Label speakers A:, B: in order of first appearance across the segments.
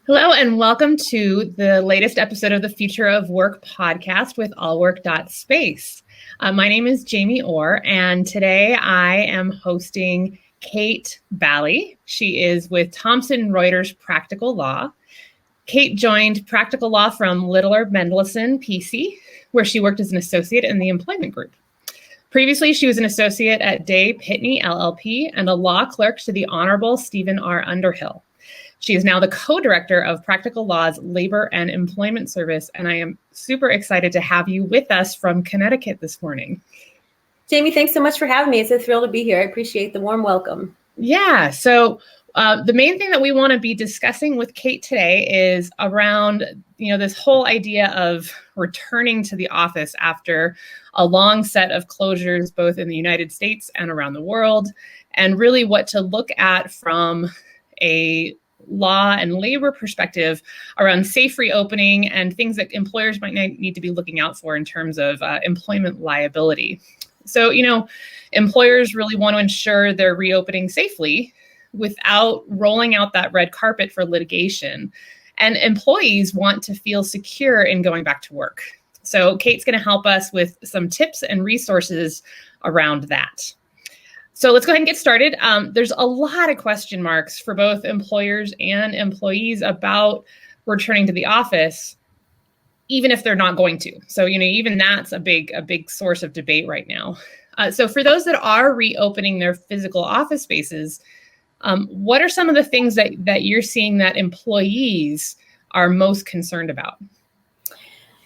A: Hello, and welcome to the latest episode of the Future of Work podcast with allwork.space. My name is Jamie Orr, and today I am hosting Kate Bally. She is with Thomson Reuters Practical Law. Kate joined Practical Law from Littler Mendelssohn PC, where she worked as an associate in the employment group. Previously, she was an associate at Day Pitney LLP and a law clerk to the Honorable Stephen R. Underhill. She is now the co-director of Practical Law's Labor and Employment Service, and I am super excited to have you with us from Connecticut this morning.
B: Jamie, thanks so much for having me. It's a thrill to be here. I appreciate the warm welcome.
A: Yeah, so the main thing that we want to be discussing with Kate today is around, this whole idea of returning to the office after a long set of closures, both in the United States and around the world, and really what to look at from a law and labor perspective around safe reopening and things that employers might need to be looking out for in terms of employment liability. So, employers really want to ensure they're reopening safely without rolling out that red carpet for litigation. And employees want to feel secure in going back to work. So Kate's going to help us with some tips and resources around that. So let's go ahead and get started. There's a lot of question marks for both employers and employees about returning to the office, even if they're not going to. So, even that's a big source of debate right now. So for those that are reopening their physical office spaces, what are some of the things that you're seeing that employees are most concerned about?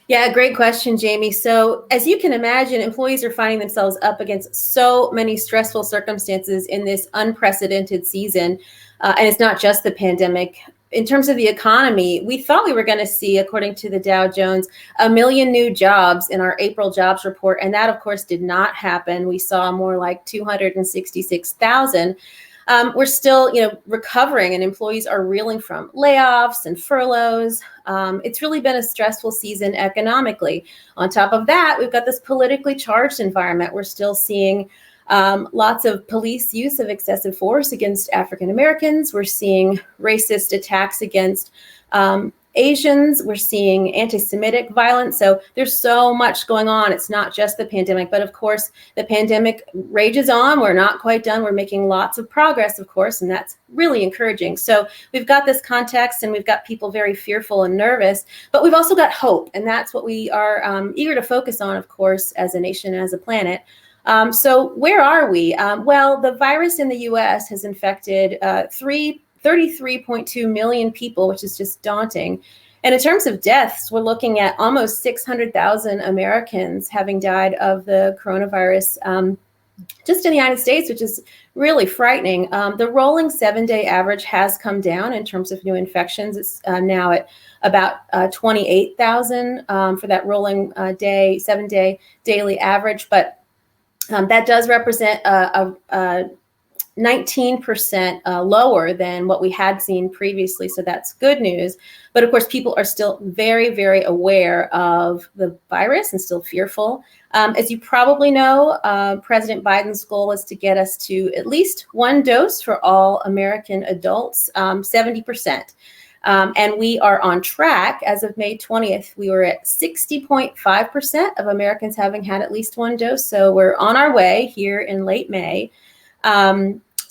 B: Yeah, great question, Jamie. So as you can imagine, employees are finding themselves up against so many stressful circumstances in this unprecedented season. And it's not just the pandemic. In terms of the economy, we thought we were going to see, according to the Dow Jones, 1 million new jobs in our April jobs report. And that, of course, did not happen. We saw more like 266,000. We're still, recovering, and employees are reeling from layoffs and furloughs. It's really been a stressful season economically. On top of that, we've got this politically charged environment. We're still seeing lots of police use of excessive force against African Americans. We're seeing racist attacks against Asians. We're seeing anti-Semitic violence. So there's so much going on. It's not just the pandemic, but of course, the pandemic rages on. We're not quite done. We're making lots of progress, of course, and that's really encouraging. So we've got this context and we've got people very fearful and nervous, but we've also got hope. And that's what we are eager to focus on, of course, as a nation, as a planet. So where are we? Well, the virus in the US has infected 33.2 million people, which is just daunting. And in terms of deaths, we're looking at almost 600,000 Americans having died of the coronavirus just in the United States, which is really frightening. The rolling 7-day average has come down in terms of new infections. It's now at about 28,000 for that rolling 7-day daily average. But that does represent a 19% lower than what we had seen previously. So that's good news. But of course, people are still very, very aware of the virus and still fearful. As you probably know, President Biden's goal is to get us to at least one dose for all American adults, 70%. And we are on track. As of May 20th, we were at 60.5% of Americans having had at least one dose. So we're on our way here in late May.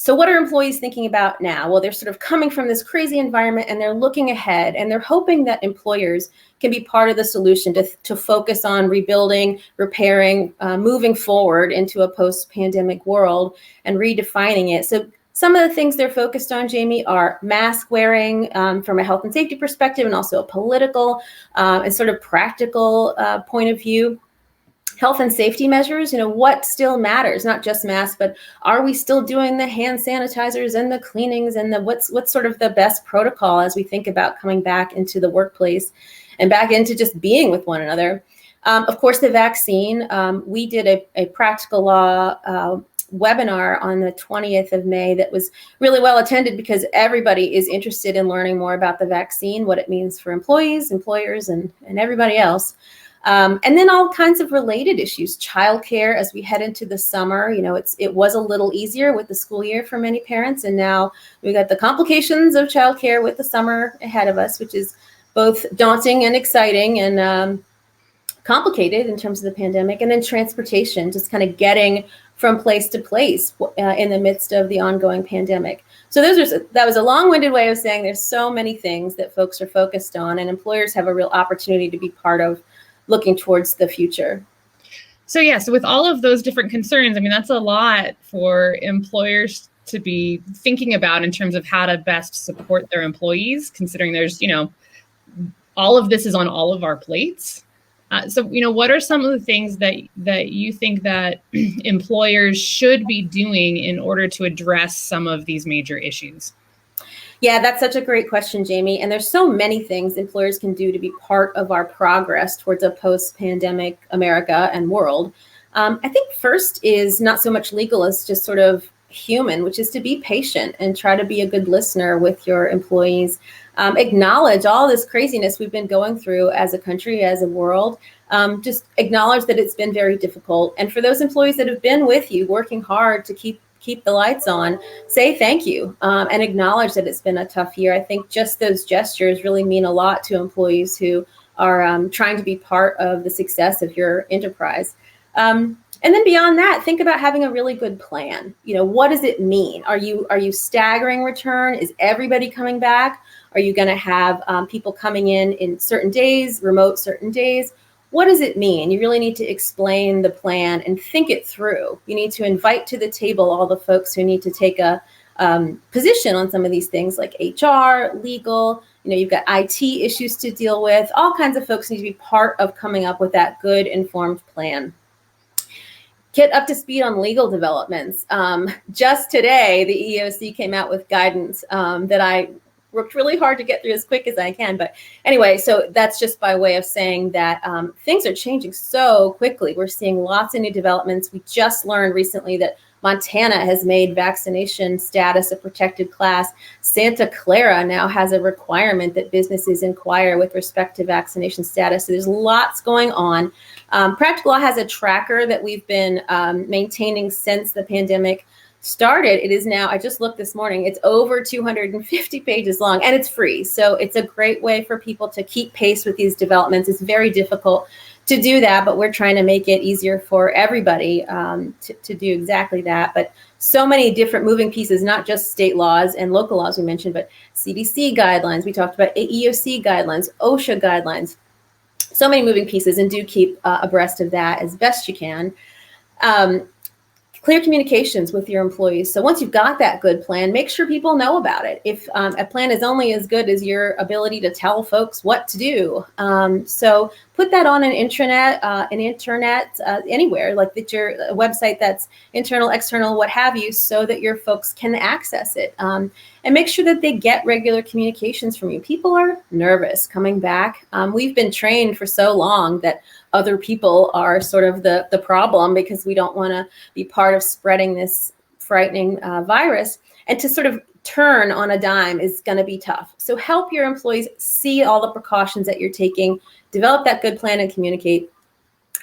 B: So what are employees thinking about now? Well, they're sort of coming from this crazy environment and they're looking ahead and they're hoping that employers can be part of the solution to focus on rebuilding, repairing, moving forward into a post-pandemic world and redefining it. So some of the things they're focused on, Jamie, are mask wearing from a health and safety perspective and also a political and sort of practical point of view. Health and safety measures, what still matters, not just masks, but are we still doing the hand sanitizers and the cleanings and what's sort of the best protocol as we think about coming back into the workplace and back into just being with one another? Of course, the vaccine. We did a practical law webinar on the 20th of May that was really well attended because everybody is interested in learning more about the vaccine, what it means for employees, employers, and everybody else. And then all kinds of related issues, childcare as we head into the summer. It was a little easier with the school year for many parents, and now we got the complications of childcare with the summer ahead of us, which is both daunting and exciting and complicated in terms of the pandemic. And then transportation, just kind of getting from place to place in the midst of the ongoing pandemic. So that was a long-winded way of saying there's so many things that folks are focused on, and employers have a real opportunity to be part of looking towards the future.
A: So with all of those different concerns, I mean, that's a lot for employers to be thinking about in terms of how to best support their employees, considering there's, all of this is on all of our plates. So what are some of the things that you think that employers should be doing in order to address some of these major issues?
B: Yeah, that's such a great question, Jamie. And there's so many things employers can do to be part of our progress towards a post-pandemic America and world. I think first is not so much legal as just sort of human, which is to be patient and try to be a good listener with your employees. Acknowledge all this craziness we've been going through as a country, as a world. Just acknowledge that it's been very difficult. And for those employees that have been with you, working hard to keep the lights on, say thank you and acknowledge that it's been a tough year. I think just those gestures really mean a lot to employees who are trying to be part of the success of your enterprise. And then beyond that, think about having a really good plan. What does it mean? Are you staggering return? Is everybody coming back? Are you going to have people coming in certain days, remote certain days? What does it mean? You really need to explain the plan and think it through. You need to invite to the table all the folks who need to take a position on some of these things like HR, legal. You've got IT issues to deal with. All kinds of folks need to be part of coming up with that good informed plan. Get up to speed on legal developments. Just today, the EEOC came out with guidance that I worked really hard to get through as quick as I can. But anyway, so that's just by way of saying that things are changing so quickly. We're seeing lots of new developments. We just learned recently that Montana has made vaccination status a protected class. Santa Clara now has a requirement that businesses inquire with respect to vaccination status. So there's lots going on. Practical Law has a tracker that we've been maintaining since the pandemic started. It is now, I just looked this morning, it's over 250 pages long, and it's free. So it's a great way for people to keep pace with these developments. It's very difficult to do that, but we're trying to make it easier for everybody to do exactly that. But so many different moving pieces, not just state laws and local laws we mentioned, but CDC guidelines. We talked about EEOC guidelines, OSHA guidelines. So many moving pieces, and do keep abreast of that as best you can. Clear communications with your employees. So once you've got that good plan, make sure people know about it. If a plan is only as good as your ability to tell folks what to do. So put that on an intranet, anywhere, like that your website that's internal, external, what have you, so that your folks can access it. And make sure that they get regular communications from you. People are nervous coming back. We've been trained for so long that other people are sort of the problem because we don't want to be part of spreading this frightening virus. And to sort of turn on a dime is going to be tough. So help your employees see all the precautions that you're taking, develop that good plan and communicate.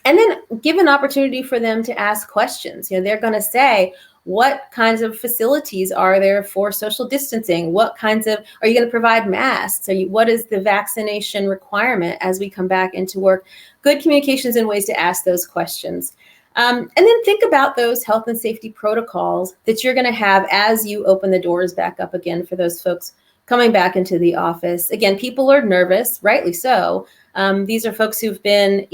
B: And then give an opportunity for them to ask questions. They're going to say, what kinds of facilities are there for social distancing? What kinds of, are you going to provide masks? What is the vaccination requirement as we come back into work? Good communications and ways to ask those questions. And then think about those health and safety protocols that you're going to have as you open the doors back up again for those folks coming back into the office. Again, people are nervous, rightly so. These are folks who've been,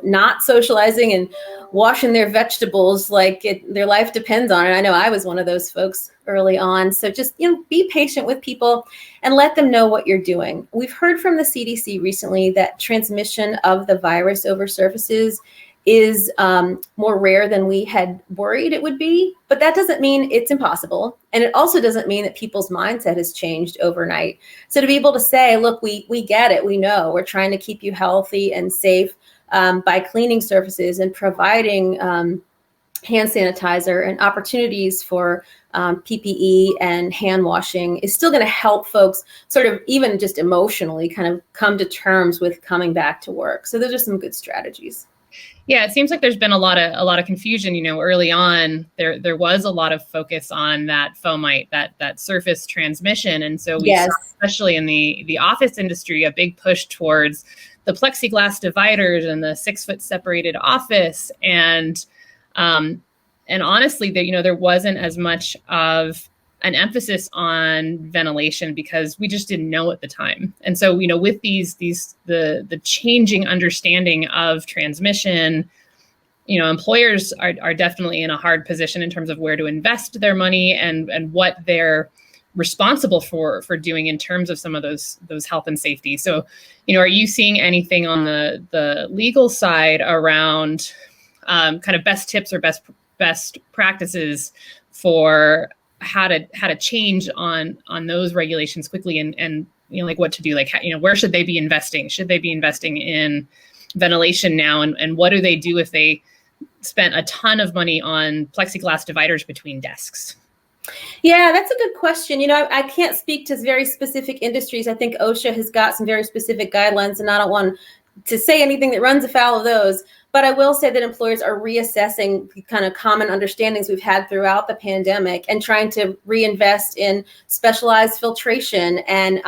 B: not socializing and washing their vegetables like their life depends on it. I know I was one of those folks early on. So just, be patient with people and let them know what you're doing. We've heard from the CDC recently that transmission of the virus over surfaces is more rare than we had worried it would be, but that doesn't mean it's impossible. And it also doesn't mean that people's mindset has changed overnight. So to be able to say, look, we get it, we know, we're trying to keep you healthy and safe by cleaning surfaces and providing hand sanitizer and opportunities for PPE and hand washing is still going to help folks sort of even just emotionally kind of come to terms with coming back to work. So those are some good strategies.
A: Yeah, it seems like there's been a lot of confusion. Early on, there was a lot of focus on that fomite, that surface transmission, and so we saw, especially in the office industry, a big push towards the plexiglass dividers and the 6-foot separated office, and honestly, there wasn't as much of an emphasis on ventilation because we just didn't know at the time. And so, with the changing understanding of transmission, employers are definitely in a hard position in terms of where to invest their money and what they're responsible for doing in terms of some of those health and safety. So, are you seeing anything on the legal side around kind of best tips or best practices for how to change on those regulations quickly and like what to do, like, where should they be investing? Should they be investing in ventilation now? And what do they do if they spent a ton of money on plexiglass dividers between desks?
B: Yeah, that's a good question. I can't speak to very specific industries. I think OSHA has got some very specific guidelines, and I don't want to say anything that runs afoul of those. But I will say that employers are reassessing the kind of common understandings we've had throughout the pandemic and trying to reinvest in specialized filtration and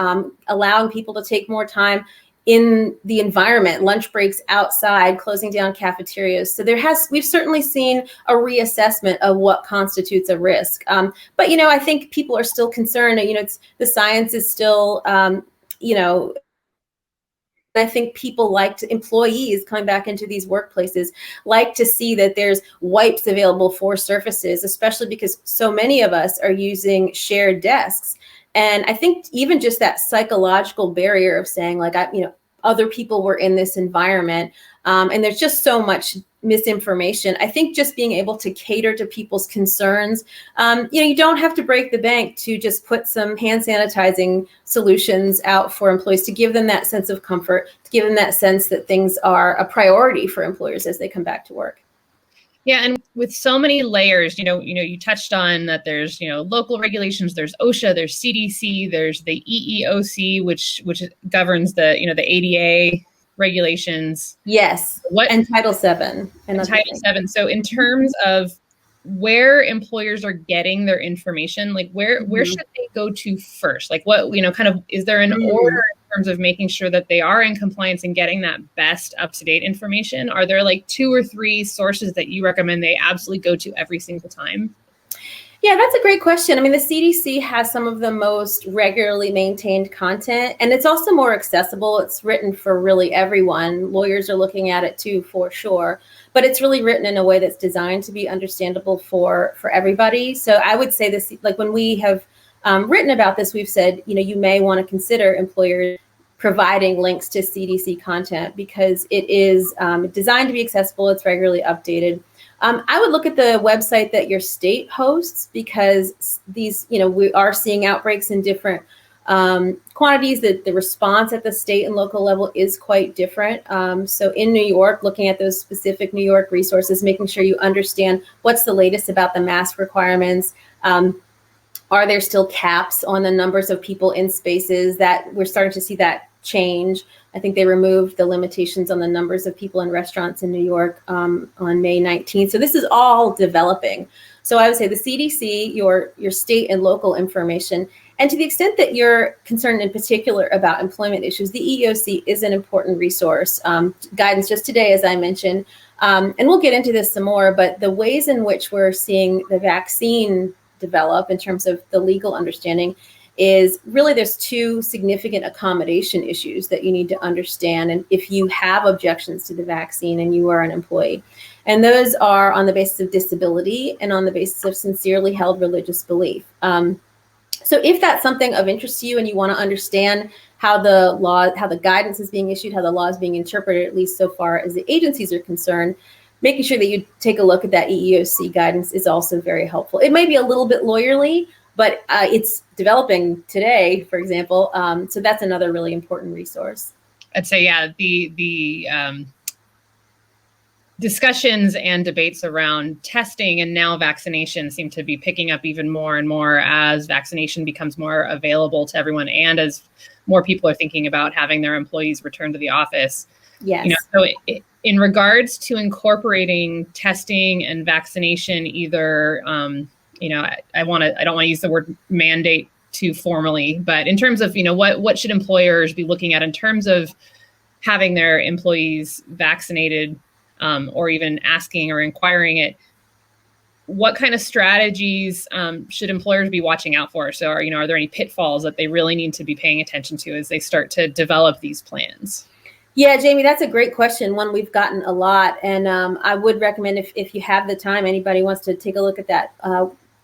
B: allowing people to take more time in the environment, lunch breaks outside, closing down cafeterias. So we've certainly seen a reassessment of what constitutes a risk. But, I think people are still concerned. The science is still, I think people employees coming back into these workplaces like to see that there's wipes available for surfaces, especially because so many of us are using shared desks. And I think even just that psychological barrier of saying other people were in this environment, and there's just so much misinformation. I think just being able to cater to people's concerns, you don't have to break the bank to just put some hand sanitizing solutions out for employees to give them that sense of comfort, to give them that sense that things are a priority for employers as they come back to work.
A: Yeah, and with so many layers, you touched on that there's, local regulations, there's OSHA, there's CDC, there's the EEOC, which governs the ADA regulations.
B: Yes, and Title VII.
A: And Title VII. So in terms of where employers are getting their information, like where should they go to first? Like what, kind of, is there an order in terms of making sure that they are in compliance and getting that best up-to-date information? Are there like 2 or 3 sources that you recommend they absolutely go to every single time?
B: Yeah, that's a great question. I mean, the CDC has some of the most regularly maintained content, and it's also more accessible. It's written for really everyone. Lawyers are looking at it too, for sure. But it's really written in a way that's designed to be understandable for everybody. So I would say this, like when we have written about this, we've said, you may want to consider employers providing links to CDC content because it is designed to be accessible. It's regularly updated. I would look at the website that your state hosts because these, we are seeing outbreaks in different quantities. That the response at the state and local level is quite different. So in New York, looking at those specific New York resources, making sure you understand what's the latest about the mask requirements. Are there still caps on the numbers of people in spaces? That we're starting to see that change. I think they removed the limitations on the numbers of people in restaurants in New York on May 19th. So this is all developing. So I would say the CDC, your state and local information, and to the extent that you're concerned in particular about employment issues, the EEOC is an important resource. Guidance just today, as I mentioned, and we'll get into this some more, but the ways in which we're seeing the vaccine develop in terms of the legal understanding is really there's 2 significant accommodation issues that you need to understand. And if you have objections to the vaccine and you are an employee, and those are on the basis of disability and on the basis of sincerely held religious belief. So if that's something of interest to you and you want to understand how the guidance is being issued, how the law is being interpreted, at least so far as the agencies are concerned, making sure that you take a look at that EEOC guidance is also very helpful. It may be a little bit lawyerly, but it's developing today, for example. So that's another really important resource.
A: I'd say, yeah, the discussions and debates around testing and now vaccination seem to be picking up even more and more as vaccination becomes more available to everyone, and as more people are thinking about having their employees return to the office.
B: Yes.
A: So in regards to incorporating testing and vaccination, either, I don't want to use the word mandate too formally, but in terms of, what should employers be looking at in terms of having their employees vaccinated, or even asking or inquiring it, what kind of strategies should employers be watching out for? So, are there any pitfalls that they really need to be paying attention to as they start to develop these plans?
B: Yeah, Jamie, that's a great question. One we've gotten a lot. And I would recommend if you have the time, anybody wants to take a look at that.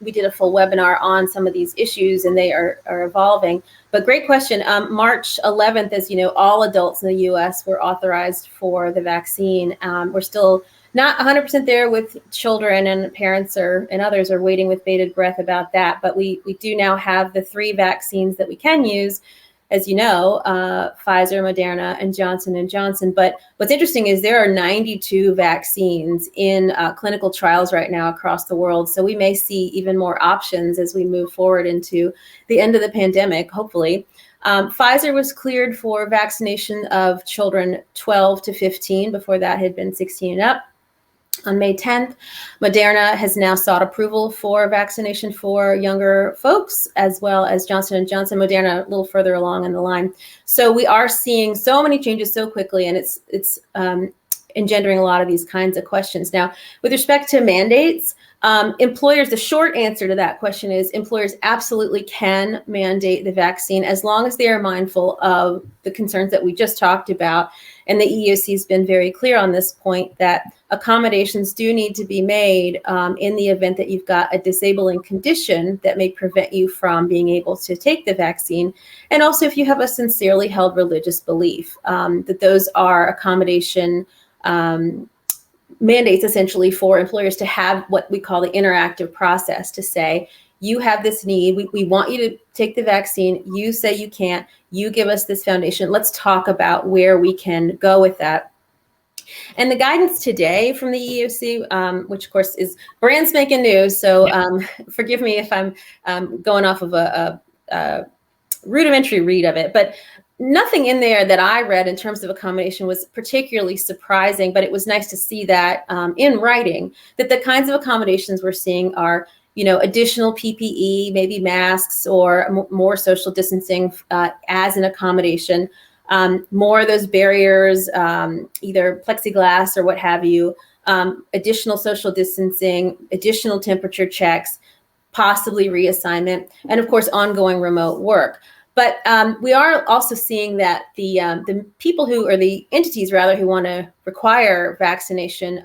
B: We did a full webinar on some of these issues, and they are evolving. But great question. March 11th, as you know, all adults in the U.S. were authorized for the vaccine. We're still not 100% there with children, and parents and others are waiting with bated breath about that. But we do now have the 3 vaccines that we can use, as you know, Pfizer, Moderna, and Johnson & Johnson. But what's interesting is there are 92 vaccines in clinical trials right now across the world. So we may see even more options as we move forward into the end of the pandemic, hopefully. Pfizer was cleared for vaccination of children 12 to 15. Before that had been 16 and up. On May 10th, Moderna has now sought approval for vaccination for younger folks, as well as Johnson & Johnson. Moderna a little further along in the line. So we are seeing so many changes so quickly, and it's engendering a lot of these kinds of questions. Now, with respect to mandates, employers, the short answer to that question is employers absolutely can mandate the vaccine as long as they are mindful of the concerns that we just talked about. And the EEOC has been very clear on this point that accommodations do need to be made in the event that you've got a disabling condition that may prevent you from being able to take the vaccine. And also if you have a sincerely held religious belief, that those are accommodation mandates essentially for employers to have what we call the interactive process to say, you have this need. We want you to take the vaccine. You say you can't. You give us this foundation. Let's talk about where we can go with that. And the guidance today from the EEOC, which of course is brand spanking new, so forgive me if I'm going off of a rudimentary read of it, but nothing in there that I read in terms of accommodation was particularly surprising, but it was nice to see that in writing, that the kinds of accommodations we're seeing are, additional PPE, maybe masks or more social distancing as an accommodation, more of those barriers, either plexiglass or what have you, additional social distancing, additional temperature checks, possibly reassignment, and of course, ongoing remote work. But we are also seeing that the people or the entities rather who want to require vaccination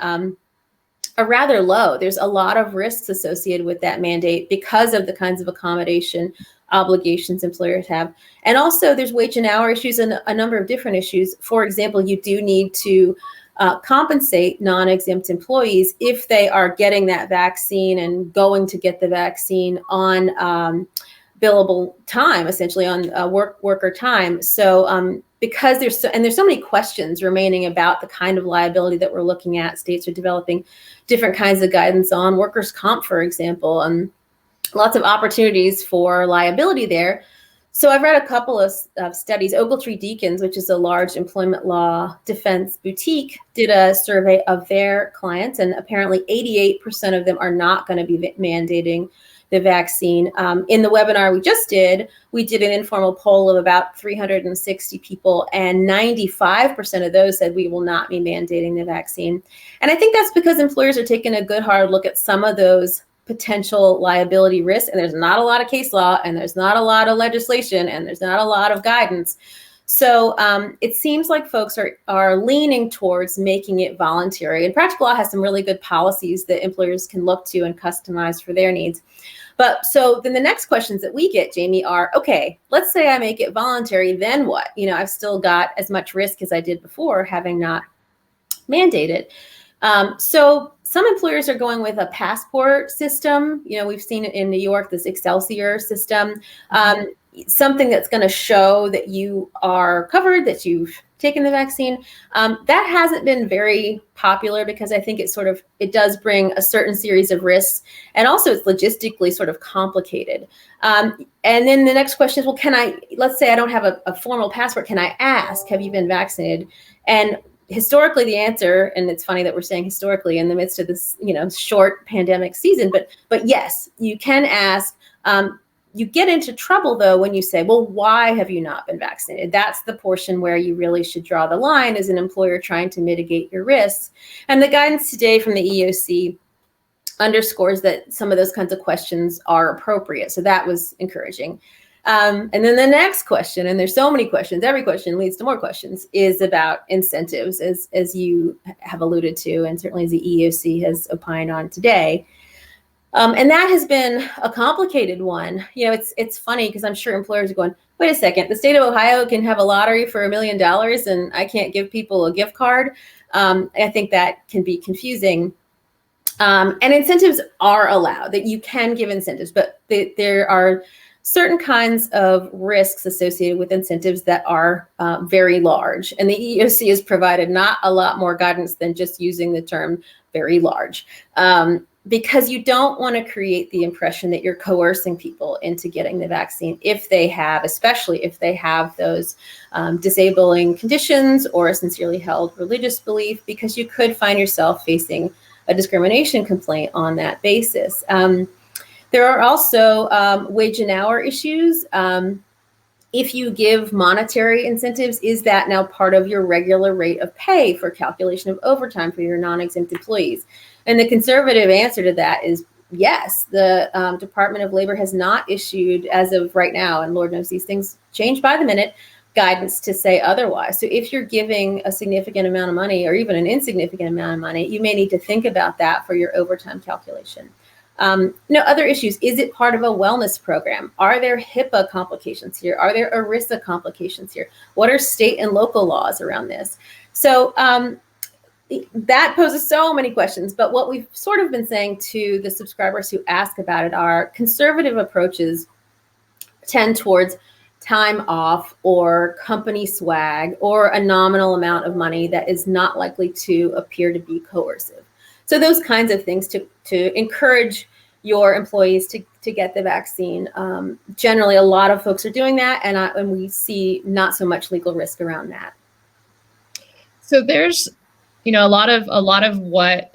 B: are rather low. There's a lot of risks associated with that mandate because of the kinds of accommodation obligations employers have. And also there's wage and hour issues and a number of different issues. For example, you do need to compensate non-exempt employees if they are getting that vaccine and going to get the vaccine on billable time, essentially on worker time. So because there's so many questions remaining about the kind of liability that we're looking at, states are developing different kinds of guidance on workers' comp, for example, and lots of opportunities for liability there. So I've read a couple of studies. Ogletree Deakins, which is a large employment law defense boutique, did a survey of their clients, and apparently 88% of them are not going to be mandating the vaccine. In the webinar we just did, we did an informal poll of about 360 people, and 95% of those said we will not be mandating the vaccine. And I think that's because employers are taking a good hard look at some of those potential liability risks, and there's not a lot of case law, and there's not a lot of legislation, and there's not a lot of guidance. So it seems like folks are leaning towards making it voluntary, and Practical Law has some really good policies that employers can look to and customize for their needs. But so then the next questions that we get, Jamie, are, okay, let's say I make it voluntary, then what? I've still got as much risk as I did before, having not mandated. So some employers are going with a passport system. We've seen it in New York, this Excelsior system. something that's going to show that you are covered, that you've taken the vaccine. That hasn't been very popular because I think it does bring a certain series of risks, and also it's logistically sort of complicated. And then the next question is, well, let's say I don't have a formal passport, can I ask, have you been vaccinated? And historically, the answer, and it's funny that we're saying historically in the midst of this, short pandemic season, but yes, you can ask. You get into trouble, though, when you say, well, why have you not been vaccinated? That's the portion where you really should draw the line as an employer trying to mitigate your risks. And the guidance today from the EEOC underscores that some of those kinds of questions are appropriate. So that was encouraging. And then the next question, and there's so many questions, every question leads to more questions, is about incentives, as you have alluded to, and certainly as the EEOC has opined on today. And that has been a complicated one. It's funny because I'm sure employers are going, wait a second, the state of Ohio can have a lottery for $1 million and I can't give people a gift card. I think that can be confusing. And incentives are allowed, that you can give incentives, but there are certain kinds of risks associated with incentives that are very large. And the EEOC has provided not a lot more guidance than just using the term very large. Because you don't want to create the impression that you're coercing people into getting the vaccine especially if they have those disabling conditions or a sincerely held religious belief, because you could find yourself facing a discrimination complaint on that basis. There are also wage and hour issues. If you give monetary incentives, is that now part of your regular rate of pay for calculation of overtime for your non-exempt employees? And the conservative answer to that is yes. The Department of Labor has not issued, as of right now, and Lord knows these things change by the minute, guidance to say otherwise. So if you're giving a significant amount of money or even an insignificant amount of money, you may need to think about that for your overtime calculation. Other issues. Is it part of a wellness program? Are there HIPAA complications here? Are there ERISA complications here? What are state and local laws around this? So that poses so many questions. But what we've sort of been saying to the subscribers who ask about it are conservative approaches tend towards time off or company swag or a nominal amount of money that is not likely to appear to be coercive. So those kinds of things to encourage your employees to get the vaccine. Generally, a lot of folks are doing that, and we see not so much legal risk around that.
A: So there's, a lot of what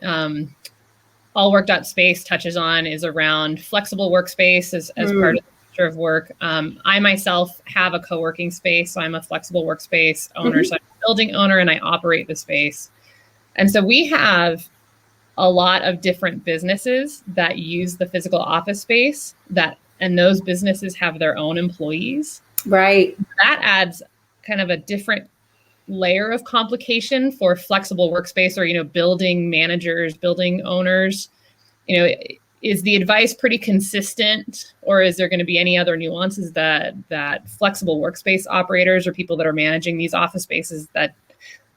A: allwork.space touches on is around flexible workspace as part of the future of work. I myself have a co-working space, so I'm a flexible workspace owner. So I'm a building owner and I operate the space. And so we have a lot of different businesses that use the physical office space and those businesses have their own employees. Right. That adds kind of a different layer of complication for flexible workspace or, building managers, building owners. Is the advice pretty consistent, or is there going to be any other nuances that flexible workspace operators or people that are managing these office spaces that,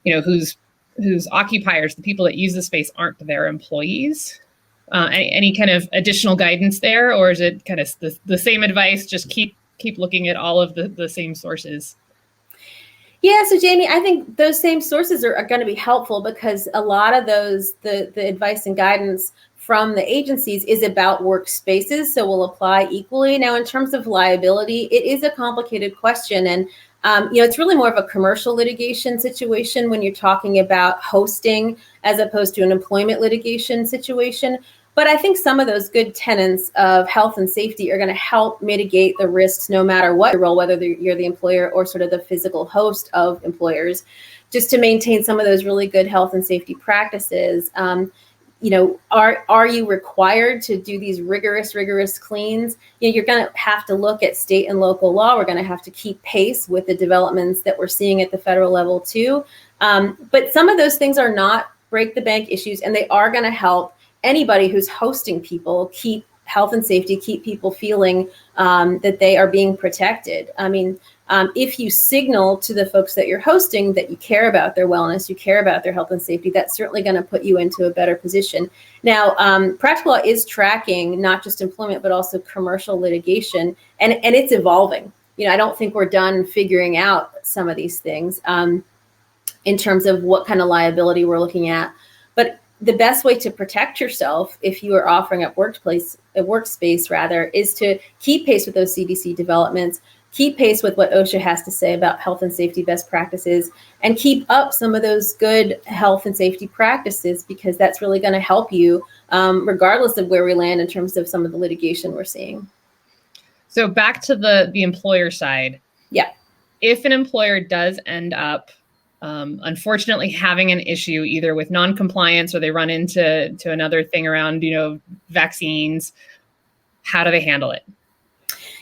A: whose occupiers, the people that use the space, aren't their employees? Any kind of additional guidance there, or is it kind of the same advice, just keep looking at all of the same sources?
B: Yeah, so Jamie, I think those same sources are going to be helpful because a lot of the advice and guidance from the agencies is about workspaces, so will apply equally. Now, in terms of liability, it is a complicated question, and it's really more of a commercial litigation situation when you're talking about hosting as opposed to an employment litigation situation. But I think some of those good tenets of health and safety are going to help mitigate the risks no matter what your role, whether you're the employer or sort of the physical host of employers, just to maintain some of those really good health and safety practices. Are you required to do these rigorous cleans? You're going to have to look at state and local law. We're going to have to keep pace with the developments that we're seeing at the federal level too. But some of those things are not break the bank issues, and they are going to help anybody who's hosting people keep health and safety, keep people feeling that they are being protected. I mean, if you signal to the folks that you're hosting that you care about their wellness, you care about their health and safety, that's certainly going to put you into a better position. Now, practical law is tracking not just employment, but also commercial litigation, and it's evolving. I don't think we're done figuring out some of these things in terms of what kind of liability we're looking at. But the best way to protect yourself, if you are offering up workspace rather, is to keep pace with those CDC developments, keep pace with what OSHA has to say about health and safety best practices, and keep up some of those good health and safety practices, because that's really going to help you regardless of where we land in terms of some of the litigation we're seeing.
A: So back to the employer side.
B: Yeah.
A: If an employer does end up unfortunately having an issue either with non-compliance or they run into another thing around, vaccines, how do they handle it?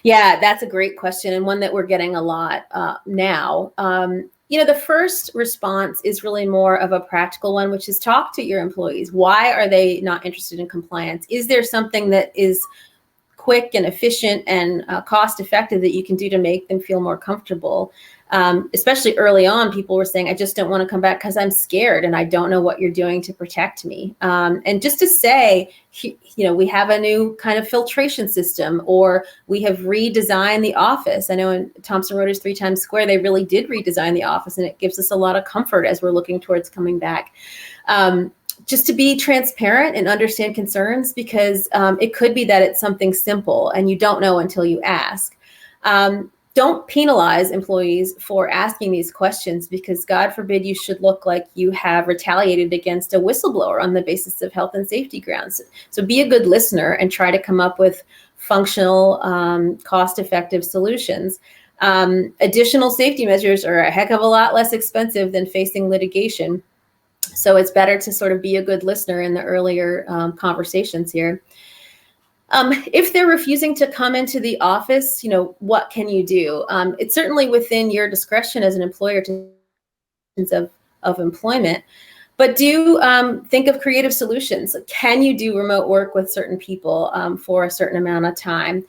B: Yeah, that's a great question, and one that we're getting a lot now. The first response is really more of a practical one, which is talk to your employees. Why are they not interested in compliance? Is there something that is quick and efficient and cost effective that you can do to make them feel more comfortable? Especially early on, people were saying, I just don't want to come back because I'm scared and I don't know what you're doing to protect me. And just to say, we have a new kind of filtration system, or we have redesigned the office. I know in Thomson Reuters 3 Times Square, they really did redesign the office, and it gives us a lot of comfort as we're looking towards coming back. Just to be transparent and understand concerns, because it could be that it's something simple and you don't know until you ask. Don't penalize employees for asking these questions, because God forbid you should look like you have retaliated against a whistleblower on the basis of health and safety grounds. So be a good listener and try to come up with functional, cost-effective solutions. Additional safety measures are a heck of a lot less expensive than facing litigation. So it's better to sort of be a good listener in the earlier conversations here. If they're refusing to come into the office, what can you do? It's certainly within your discretion as an employer to of employment, but do think of creative solutions. Can you do remote work with certain people for a certain amount of time?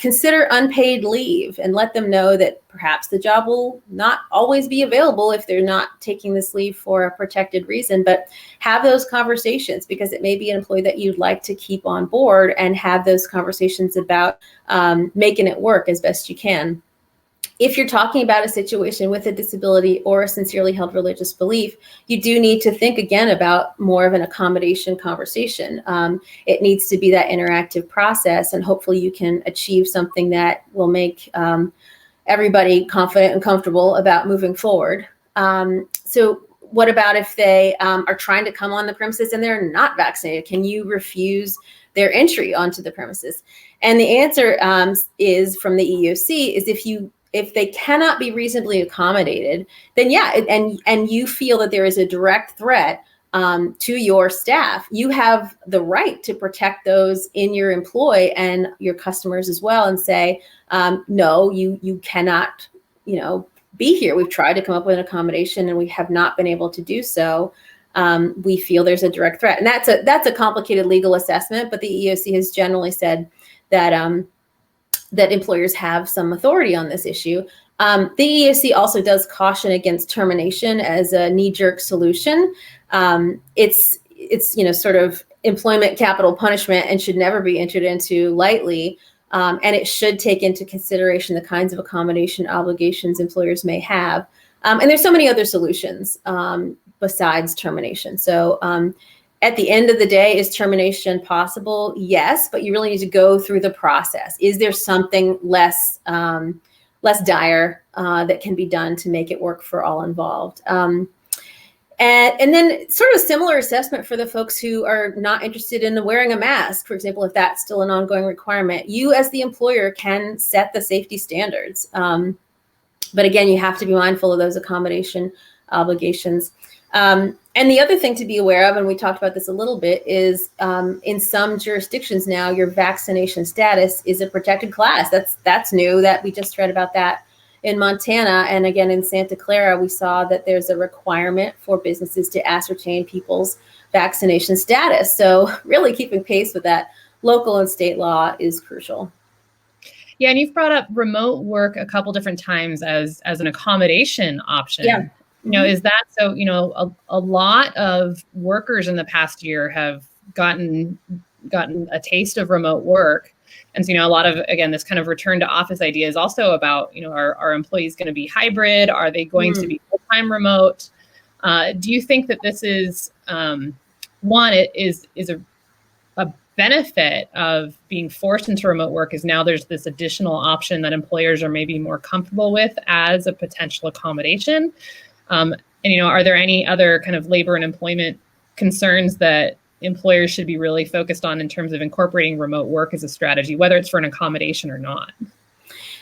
B: Consider unpaid leave and let them know that perhaps the job will not always be available if they're not taking this leave for a protected reason, but have those conversations, because it may be an employee that you'd like to keep on board, and have those conversations about making it work as best you can. If you're talking about a situation with a disability or a sincerely held religious belief, you do need to think again about more of an accommodation conversation. It needs to be that interactive process, and hopefully you can achieve something that will make everybody confident and comfortable about moving forward. So what about if they are trying to come on the premises and they're not vaccinated? Can you refuse their entry onto the premises? And the answer is from the EEOC is if they cannot be reasonably accommodated, then yeah, and you feel that there is a direct threat to your staff, you have the right to protect those in your employ and your customers as well, and say, no, you cannot, be here. We've tried to come up with an accommodation and we have not been able to do so. We feel there's a direct threat, and that's a complicated legal assessment, but the EEOC has generally said that that employers have some authority on this issue. The EEOC also does caution against termination as a knee-jerk solution. It's sort of employment capital punishment and should never be entered into lightly. And it should take into consideration the kinds of accommodation obligations employers may have. And there's so many other solutions besides termination. So at the end of the day, is termination possible? Yes, but you really need to go through the process. Is there something less dire that can be done to make it work for all involved? And then sort of a similar assessment for the folks who are not interested in wearing a mask, for example, if that's still an ongoing requirement. You as the employer can set the safety standards. But again, you have to be mindful of those accommodation obligations. And the other thing to be aware of, and we talked about this a little bit, is in some jurisdictions now, your vaccination status is a protected class. That's new. That we just read about that in Montana. And again, in Santa Clara, we saw that there's a requirement for businesses to ascertain people's vaccination status. So really keeping pace with that local and state law is crucial.
A: Yeah, and you've brought up remote work a couple different times as an accommodation option.
B: Yeah.
A: Is that so? A lot of workers in the past year have gotten a taste of remote work, And so, a lot of, again, this kind of return to office idea is also about, are employees going to be hybrid? Are they going to be full-time remote? Do you think that this is, one, it is a benefit of being forced into remote work is now there's this additional option that employers are maybe more comfortable with as a potential accommodation? And, are there any other kind of labor and employment concerns that employers should be really focused on in terms of incorporating remote work as a strategy, whether it's for an accommodation or not?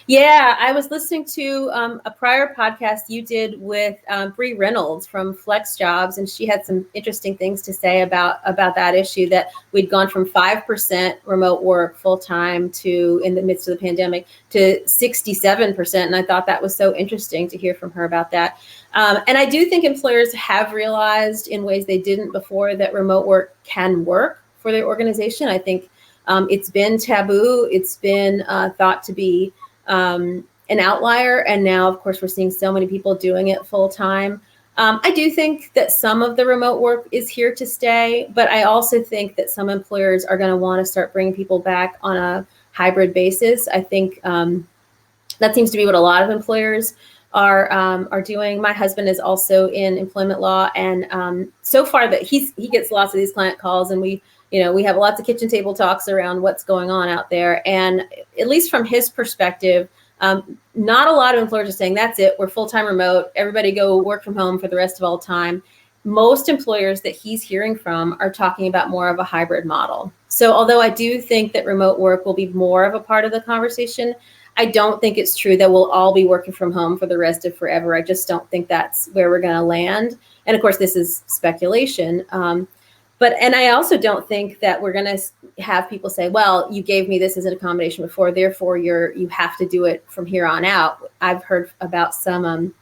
B: Yeah, I was listening to a prior podcast you did with Bree Reynolds from Flex Jobs, and she had some interesting things to say about that issue, that we'd gone from 5% remote work full time to, in the midst of the pandemic, to 67%. And I thought that was so interesting to hear from her about that. And I do think employers have realized in ways they didn't before that remote work can work for their organization. I think it's been taboo. It's been thought to be an outlier. And now, of course, we're seeing so many people doing it full time. I do think that some of the remote work is here to stay, but I also think that some employers are going to want to start bringing people back on a hybrid basis. I think that seems to be what a lot of employers are doing. My husband is also in employment law, and so far that he gets lots of these client calls, and we have lots of kitchen table talks around what's going on out there. And at least from his perspective, not a lot of employers are saying, that's it, we're full-time remote, everybody go work from home for the rest of all time. Most employers that he's hearing from are talking about more of a hybrid model. So although I do think that remote work will be more of a part of the conversation, I don't think it's true that we'll all be working from home for the rest of forever. I just don't think that's where we're going to land. And of course, this is speculation. And I also don't think that we're going to have people say, well, you gave me this as an accommodation before, therefore you have to do it from here on out. I've heard about some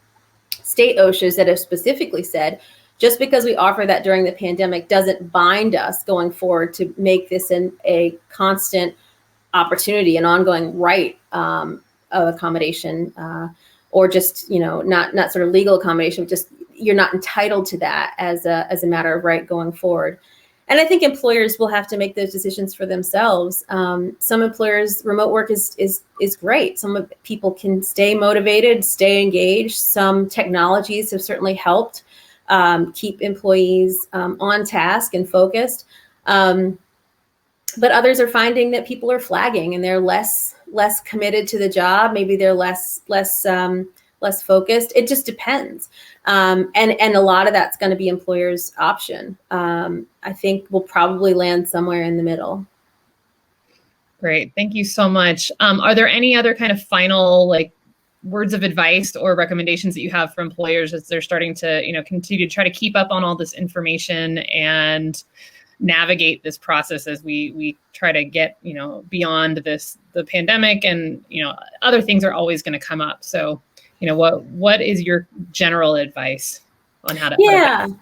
B: state OSHAs that have specifically said, just because we offer that during the pandemic doesn't bind us going forward to make this a constant opportunity, an ongoing right of accommodation, or just, not sort of legal accommodation, just you're not entitled to that as a matter of right going forward. And I think employers will have to make those decisions for themselves. Some employers, remote work is great. Some people can stay motivated, stay engaged. Some technologies have certainly helped keep employees on task and focused. But others are finding that people are flagging and they're less committed to the job. Maybe they're less focused. It just depends. And a lot of that's going to be employers' option. I think we'll probably land somewhere in the middle.
A: Great. Thank you so much. Are there any other kind of final words of advice or recommendations that you have for employers as they're starting to, continue to try to keep up on all this information and navigate this process as we try to get, beyond the pandemic, and, other things are always going to come up. So, what is your general advice on how to?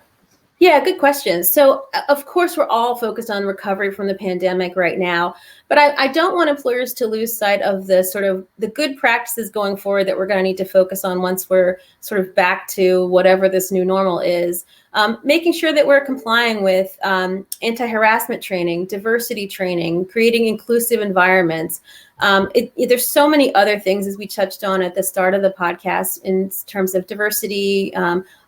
B: Yeah, good question. So, of course, we're all focused on recovery from the pandemic right now, but I don't want employers to lose sight of the sort of the good practices going forward that we're going to need to focus on once we're sort of back to whatever this new normal is. Making sure that we're complying with anti-harassment training, diversity training, creating inclusive environments. There's so many other things, as we touched on at the start of the podcast, in terms of diversity,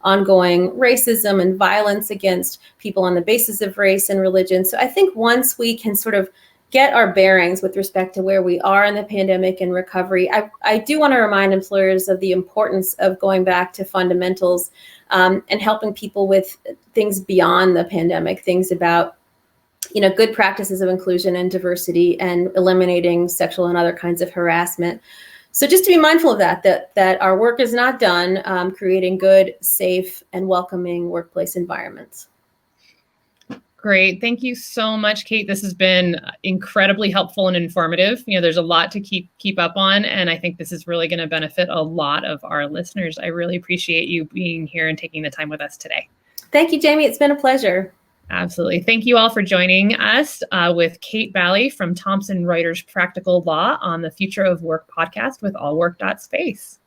B: ongoing racism and violence against people on the basis of race and religion. So I think once we can sort of get our bearings with respect to where we are in the pandemic and recovery, I do want to remind employers of the importance of going back to fundamentals and helping people with things beyond the pandemic, things about good practices of inclusion and diversity and eliminating sexual and other kinds of harassment. So just to be mindful of that our work is not done creating good, safe, and welcoming workplace environments.
A: Great. Thank you so much, Kate. This has been incredibly helpful and informative. There's a lot to keep up on, and I think this is really going to benefit a lot of our listeners. I really appreciate you being here and taking the time with us today.
B: Thank you, Jamie. It's been a pleasure.
A: Absolutely. Thank you all for joining us with Kate Bally from Thomson Reuters Practical Law on the Future of Work podcast with allwork.space.